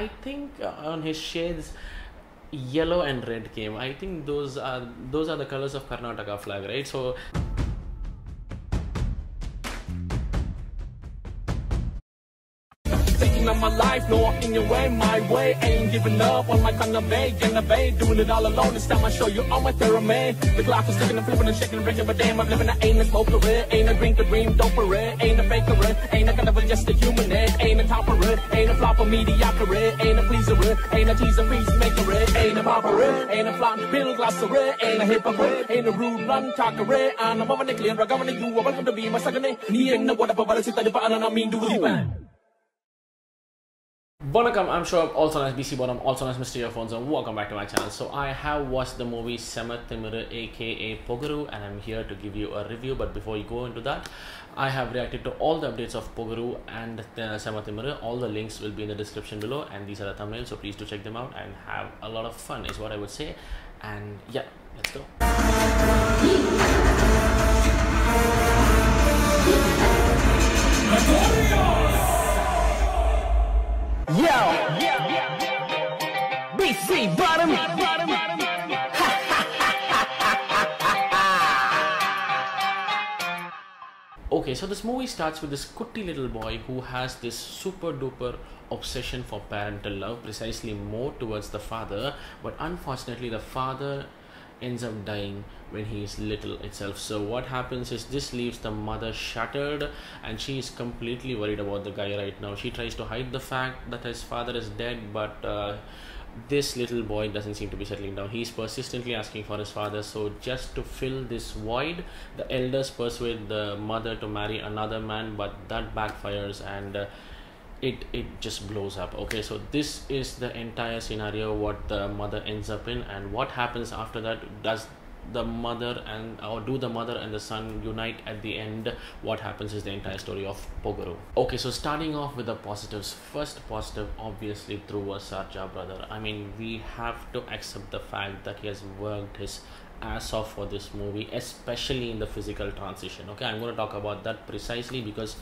I think on his shades, yellow and red came. I think those are the colors of Karnataka flag, right? So of my life, no walking your way, my way. Ain't giving up on my kind of way, doing it all alone. This time I show you all my pyramid. The clock is ticking and flipping and shaking and breaking, but damn, I'm living. I ain't a smoker, ain't a drinker, dream doper, ain't a faker, ain't a kind of just a human, ain't a topper, ain't a flopper, mediocre, ain't a pleaser, ain't a teaser, peacemaker, ain't a popper, ain't a flop, middle glosser, ain't a hypocrite, ain't a rude run talker, I'm a woman, clear, I'm going to you, welcome to be my second. Ni ain't no whatever, but it's a I mean, do it. Bonakam, I'm sure also known as BC Bonam, also known as Mr. Earphones, and welcome back to my channel. So I have watched the movie SEMA THIMIRU aka Pogaru, and I'm here to give you a review. But before you go into that, I have reacted to all the updates of Pogaru and SEMA THIMIRU. All the links will be in the description below, and these are the thumbnails, so please do check them out and have a lot of fun is what I would say. And yeah, let's go. BC bottom. Okay, so this movie starts with this cutie little boy who has this super duper obsession for parental love, precisely more towards the father, but unfortunately the father ends up dying when he is little itself. So what happens is this leaves the mother shattered, and she is completely worried about the guy right now. She tries to hide the fact that his father is dead, but this little boy doesn't seem to be settling down. He's persistently asking for his father. So just to fill this void, the elders persuade the mother to marry another man, but that backfires and it just blows up. Okay, so this is the entire scenario what the mother ends up in, and what happens after that. Does the mother do the mother and the son unite at the end? What happens is the entire story of Pogaru. Okay, so starting off with the positives. First positive, obviously Dhruva Sarja brother. I mean, we have to accept the fact that he has worked his ass off for this movie, especially in the physical transition. Okay, I'm going to talk about that precisely because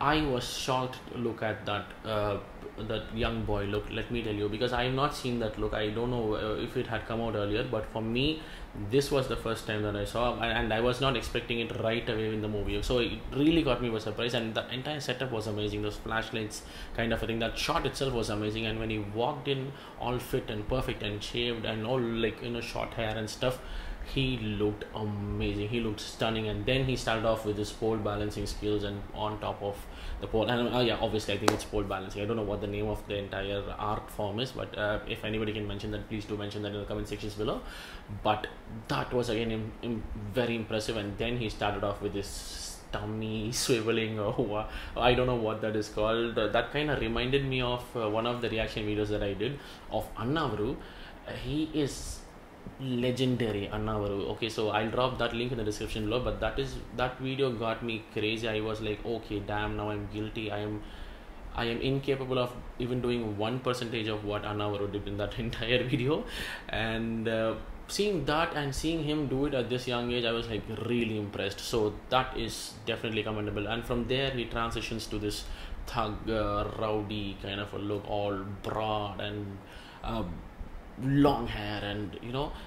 I was shocked to look at that young boy look. Let me tell you, because I have not seen that look. I don't know if it had come out earlier, but for me, this was the first time that I saw, and I was not expecting it right away in the movie. So it really got me by surprise, and the entire setup was amazing. Those flashlights kind of a thing. That shot itself was amazing, and when he walked in all fit and perfect and shaved and all like short hair and stuff, he looked amazing. He looked stunning. And then he started off with his pole balancing skills, and on top of the pole, and yeah, obviously I think it's pole balancing. I don't know what the name of the entire art form is, but if anybody can mention that, please do mention that in the comment sections below. But that was again very impressive. And then he started off with this tummy swiveling, or I don't know what that is called. That kind of reminded me of one of the reaction videos that I did of NADU. He is legendary, NADU. Okay, so I'll drop that link in the description below, but that video got me crazy. I was like, okay, damn, now I'm guilty. I am incapable of even doing 1% of what NADU did in that entire video. And seeing that and seeing him do it at this young age, I was like really impressed. So that is definitely commendable. And from there he transitions to this thug rowdy kind of a look, all broad and long hair, and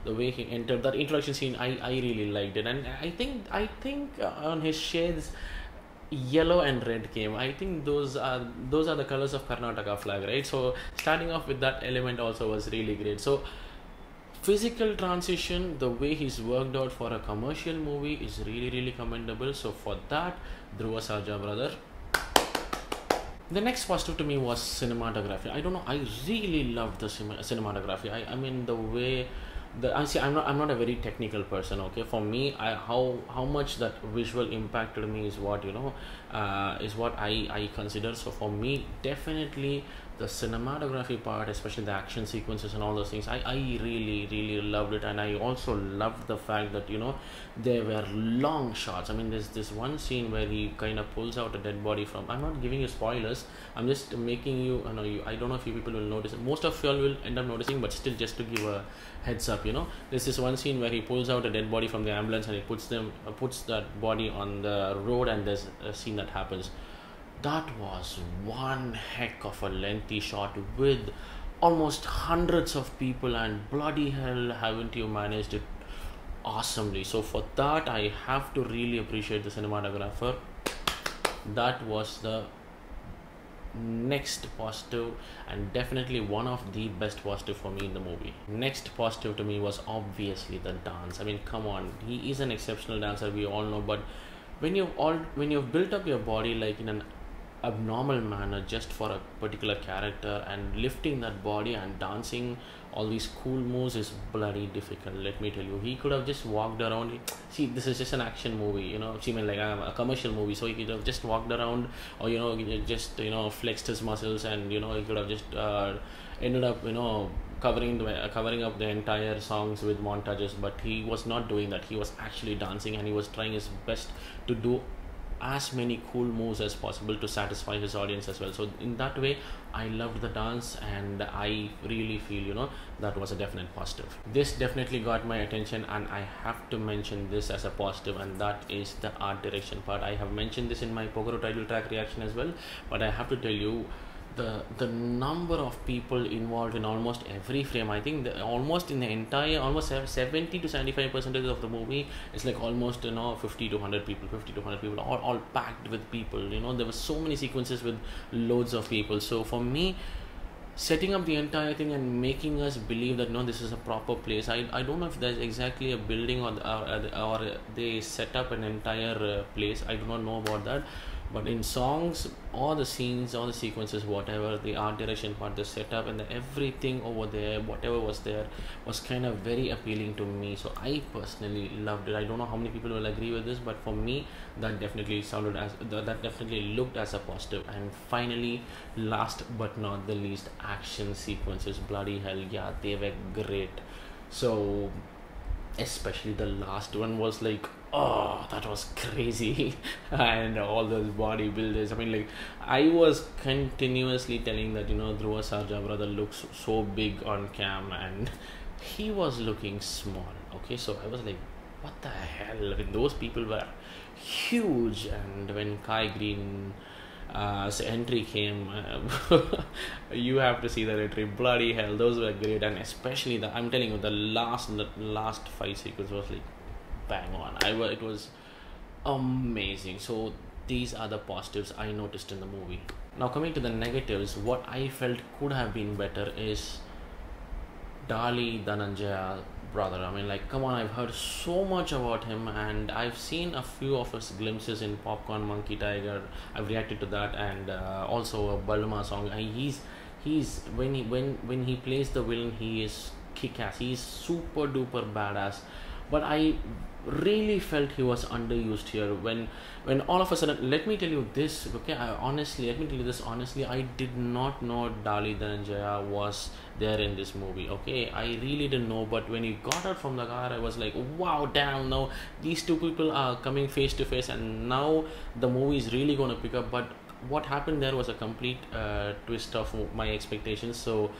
the way he entered that introduction scene, I really liked it. And I think on his shades, yellow and red came. I think those are the colors of Karnataka flag, right? So starting off with that element also was really great. So physical transition, the way he's worked out for a commercial movie is really commendable. So for that, Dhruva Sarja brother. The next positive to me was cinematography. I don't know, I really loved the cinematography. I mean, the way I'm not a very technical person. Okay, for me, how much that visual impacted me is what I consider. So for me, definitely the cinematography part, especially the action sequences and all those things, I really loved it. And I also loved the fact that there were long shots. I mean, there's this one scene where he kind of pulls out a dead body from, I'm not giving you spoilers, I'm just making you I don't know if you people will notice. Most of you all will end up noticing, but still, just to give a heads up, there's this one scene where he pulls out a dead body from the ambulance and he puts that body on the road, and there's a scene that happens. That was one heck of a lengthy shot with almost hundreds of people, and bloody hell, haven't you managed it awesomely. So for that, I have to really appreciate the cinematographer. That was the next positive, and definitely one of the best positive for me in the movie. Next positive to me was obviously the dance. I mean, come on, he is an exceptional dancer, we all know, but when you've built up your body like in an abnormal manner just for a particular character, and lifting that body and dancing all these cool moves is bloody difficult, let me tell you. He could have just walked around. See, this is just an action movie, you know, I mean, like a commercial movie, so he could have just walked around, or you know, just, you know, flexed his muscles, and you know, he could have just ended up, you know, covering up the entire songs with montages. But he was not doing that. He was actually dancing, and he was trying his best to do as many cool moves as possible to satisfy his audience as well. So in that way, I loved the dance, and I really feel, you know, that was a definite positive. This definitely got my attention, and I have to mention this as a positive, and that is the art direction part. I have mentioned this in my Pogaru title track reaction as well, but I have to tell you, the number of people involved in almost every frame. I think almost in the entire, almost 70 to 75% of the movie is like almost, you know, 50 to 100 people, all packed with people. You know, there were so many sequences with loads of people. So for me, setting up the entire thing and making us believe that no, this is a proper place. I don't know if there's exactly a building, or they set up an entire place. I do not know about that. But in songs, all the scenes, all the sequences, whatever, the art direction part, the setup, and everything over there, whatever was there, was kind of very appealing to me. So I personally loved it. I don't know how many people will agree with this, but for me, that definitely that definitely looked as a positive. And finally, last but not the least, action sequences. Bloody hell, yeah, they were great. So especially the last one was like, oh, that was crazy. And all those bodybuilders, I mean, like, I was continuously telling that, you know, Dhruva Sarja brother looks so big on cam, and he was looking small. Okay, so I was like, what the hell? I mean, those people were huge. And when Kai Green entry came, you have to see that entry. Bloody hell, those were great. And especially I'm telling you, the last fight sequence was like bang on. It was amazing. So these are the positives I noticed in the movie. Now coming to the negatives, what I felt could have been better is Dali Dhananjaya brother. I mean, like, come on, I've heard so much about him, and I've seen a few of his glimpses in Popcorn Monkey Tiger. I've reacted to that, and also a Balma song. He's when he plays the villain, he is kick-ass. He's super duper badass. But I really felt he was underused here when all of a sudden, let me tell you this, okay, honestly, I did not know Dali Dhananjaya was there in this movie. Okay, I really didn't know, but when he got out from the car, I was like, wow, damn, now these two people are coming face to face, and now the movie is really going to pick up. But what happened there was a complete twist of my expectations. So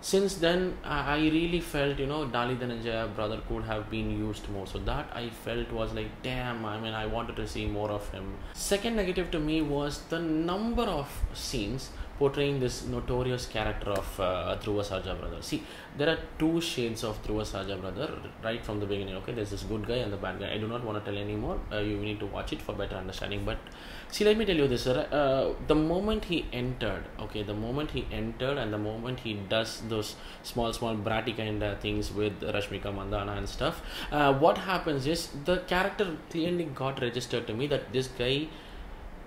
since then, I really felt, you know, Dali Dhananjaya brother could have been used more. So that I felt was like, damn, I mean, I wanted to see more of him. Second negative to me was the number of scenes portraying this notorious character of Dhruva Sarja brother. See, there are two shades of Dhruva Sarja brother right from the beginning. Okay, there's this good guy and the bad guy. I do not want to tell anymore. You need to watch it for better understanding. But see, let me tell you this. The moment he entered, and the moment he does those small bratty kind of things with Rashmika Mandana and stuff, what happens is the character clearly got registered to me that this guy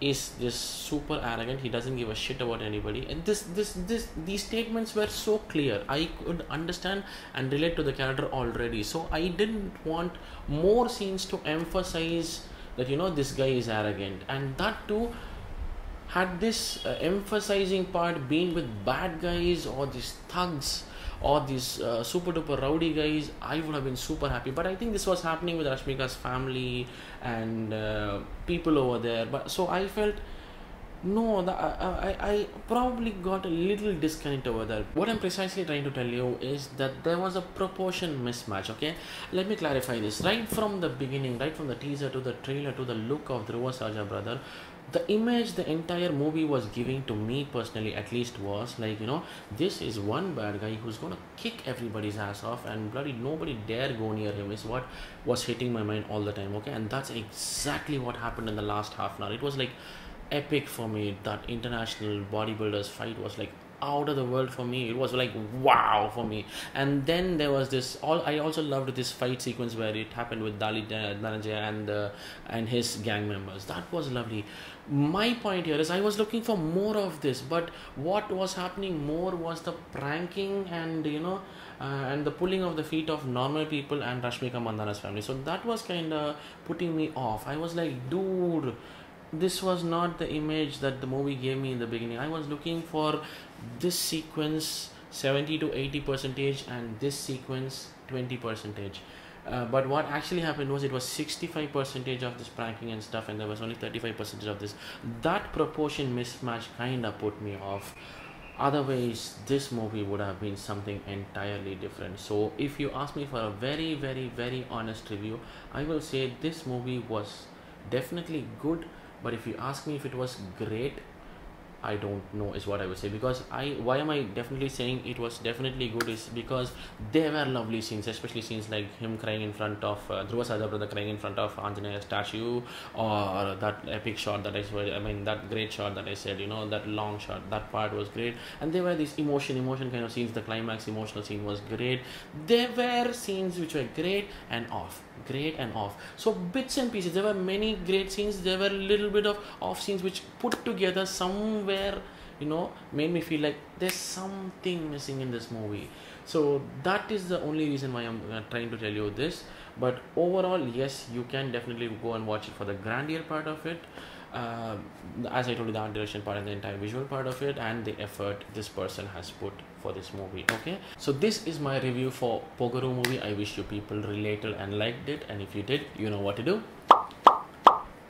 is just super arrogant. He doesn't give a shit about anybody, and these statements were so clear. I could understand and relate to the character already. So I didn't want more scenes to emphasize that, you know, this guy is arrogant. And that too, had this emphasizing part been with bad guys or these thugs or these super duper rowdy guys, I would have been super happy. But I think this was happening with Rashmika's family and people over there. But so I felt, no, I probably got a little disconnect over there. What I'm precisely trying to tell you is that there was a proportion mismatch. Okay, let me clarify this. Right from the beginning, right from the teaser to the trailer to the look of Dhruva Sarja brother, the image the entire movie was giving to me personally, at least, was like, this is one bad guy who's gonna kick everybody's ass off, and bloody nobody dare go near him, is what was hitting my mind all the time. Okay, and that's exactly what happened in the last half an hour. It was like epic for me. That international bodybuilders fight was like out of the world for me. It was like wow for me. And then there was this I also loved this fight sequence where it happened with Dhananjaya and his gang members. That was lovely. My point here is I was looking for more of this, but what was happening more was the pranking and and the pulling of the feet of normal people and Rashmika Mandana's family. So that was kind of putting me off. I was like, dude, this was not the image that the movie gave me in the beginning. I was looking for this sequence 70 to 80% and this sequence 20%. But what actually happened was it was 65% of this pranking and stuff, and there was only 35% of this. That proportion mismatch kind of put me off. Otherwise, this movie would have been something entirely different. So if you ask me for a very, very, very honest review, I will say this movie was definitely good. But if you ask me if it was great, I don't know is what I would say. Because why am I definitely saying it was definitely good is because there were lovely scenes, especially scenes like him crying in front of Dhruva Sarja brother crying in front of Anjaneya statue, or that epic shot that I said, that great shot that I said, that long shot, that part was great. And there were these emotion kind of scenes. The climax emotional scene was great. There were scenes which were great and off. So bits and pieces. There were many great scenes. There were a little bit of off scenes which put together somewhere, made me feel like there's something missing in this movie. So that is the only reason why I'm trying to tell you this. But overall, yes, you can definitely go and watch it for the grandeur part of it. As I told you, the art direction part and the entire visual part of it, and the effort this person has put for this movie. Okay, so this is my review for Pogaru movie. I wish you people related and liked it, and if you did, you know what to do.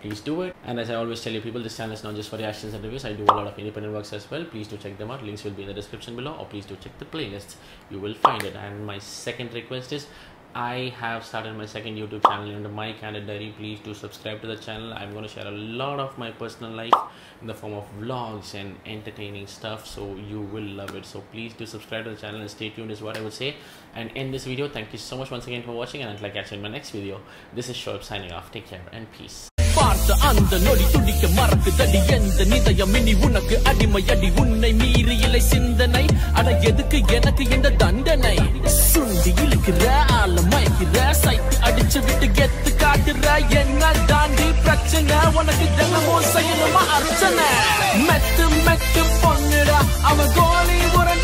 Please do it. And as I always tell you people, this channel is not just for reactions and reviews. I do a lot of independent works as well. Please do check them out. Links will be in the description below, or please do check the playlists. You will find it. And my second request is, I have started my second YouTube channel under My Candid Diary. Please do subscribe to the channel. I'm going to share a lot of my personal life in the form of vlogs and entertaining stuff, so you will love it. So please do subscribe to the channel and stay tuned is what I would say. And end this video. Thank you so much once again for watching, and until I catch you in my next video, this is Shoaib signing off. Take care and peace. பார்த்த அந்த நொடி துடிக்க மறக்குதடி எந்த நிதயம் இனி உனக்கு அடிமையடி உன்னை மீறி இல்லை சிந்தனை அட எதுக்கு எனக்கு இந்த தண்டனை சுண்டி இழுக்கிற ஆள மயக்கிற சைட்டு அடிச்சு விட்டு கெத்து காட்டுற என்ன தாண்டி பிரச்சனை உனக்கு தினமும் செய்யணுமா அர்ச்சனை மெத்து மெத்து பொண்ணுடா அவன் கோலி ஒரு